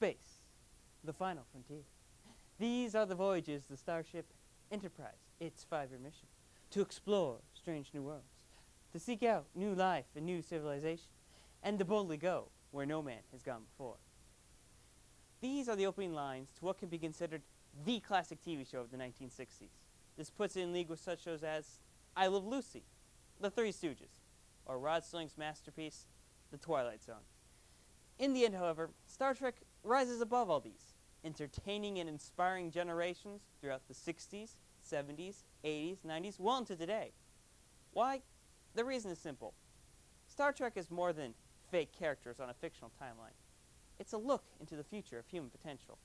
Space, the final frontier. These are the voyages of the Starship Enterprise, its 5-year mission, to explore strange new worlds, to seek out new life and new civilization, and to boldly go where no man has gone before. These are the opening lines to what can be considered the classic TV show of the 1960s. This puts it in league with such shows as I Love Lucy, The Three Stooges, or Rod Serling's masterpiece, The Twilight Zone. In the end, however, Star Trek rises above all these, entertaining and inspiring generations throughout the 60s, 70s, 80s, 90s, well into today. Why? The reason is simple. Star Trek is more than fake characters on a fictional timeline. It's a look into the future of human potential.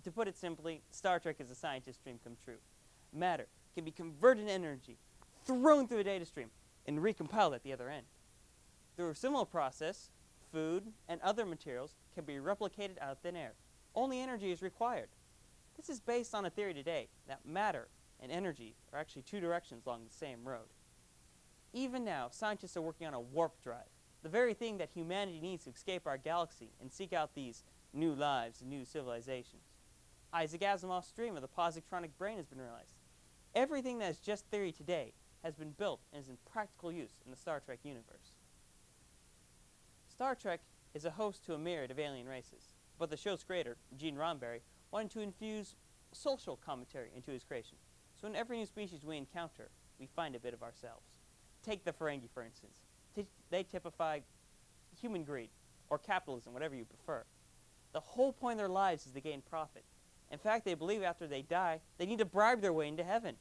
To put it simply, Star Trek is a scientist's dream come true. Matter can be converted into energy, thrown through a data stream, and recompiled at the other end. Through a similar process, food and other materials can be replicated out of thin air. Only energy is required. This is based on a theory today that matter and energy are actually two directions along the same road. Even now, scientists are working on a warp drive, the very thing that humanity needs to escape our galaxy and seek out these new lives and new civilizations. Isaac Asimov's dream of the positronic brain has been realized. Everything that is just theory today has been built and is in practical use in the Star Trek universe. Star Trek is a host to a myriad of alien races, but the show's creator, Gene Roddenberry, wanted to infuse social commentary into his creation. So in every new species we encounter, we find a bit of ourselves. Take the Ferengi, for instance. They typify human greed, or capitalism, whatever you prefer. The whole point of their lives is to gain profit. In fact, they believe after they die, they need to bribe their way into heaven.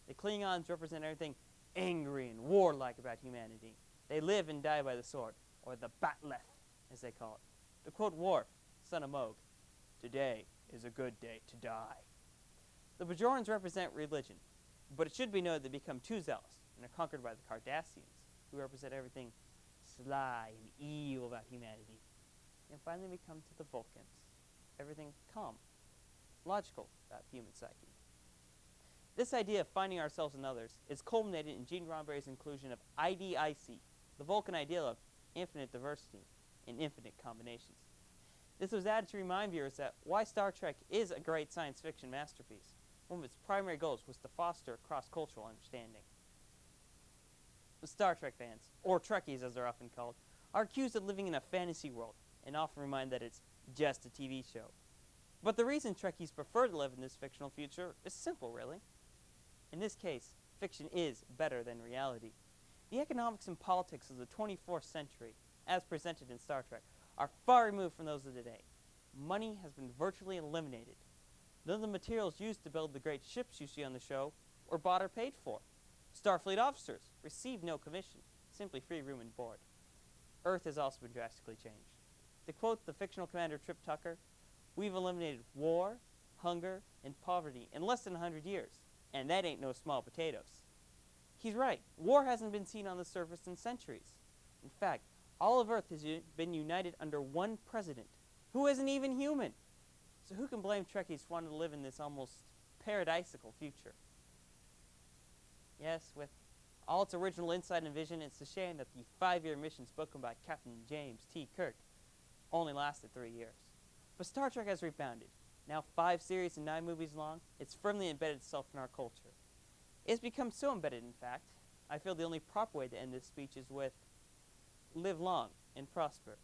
The Klingons represent everything angry and warlike about humanity. They live and die by the sword, or the Batleth, as they call it. To quote Worf, son of Moog, "Today is a good day to die." The Bajorans represent religion, but it should be noted they become too zealous and are conquered by the Cardassians, who represent everything sly and evil about humanity. And finally we come to the Vulcans, everything calm, logical about human psyche. This idea of finding ourselves in others is culminated in Gene Roddenberry's inclusion of IDIC, the Vulcan ideal of infinite diversity and infinite combinations. This was added to remind viewers that why Star Trek is a great science fiction masterpiece. One of its primary goals was to foster cross-cultural understanding. The Star Trek fans, or Trekkies as they're often called, are accused of living in a fantasy world and often remind that it's just a TV show. But the reason Trekkies prefer to live in this fictional future is simple, really. In this case, fiction is better than reality. The economics and politics of the 24th century, as presented in Star Trek, are far removed from those of today. Money has been virtually eliminated. None of the materials used to build the great ships you see on the show were bought or paid for. Starfleet officers receive no commission, simply free room and board. Earth has also been drastically changed. To quote the fictional commander Trip Tucker, "We've eliminated war, hunger, and poverty in less than 100 years, and that ain't no small potatoes." He's right. War hasn't been seen on the surface in centuries. In fact, all of Earth has been united under one president, who isn't even human. So who can blame Trekkies wanting to live in this almost paradisical future? Yes, with all its original insight and vision, it's a shame that the 5-year mission spoken by Captain James T. Kirk only lasted 3 years. But Star Trek has rebounded. Now 5 series and 9 movies long, it's firmly embedded itself in our culture. It's become so embedded, in fact, I feel the only proper way to end this speech is with live long and prosper.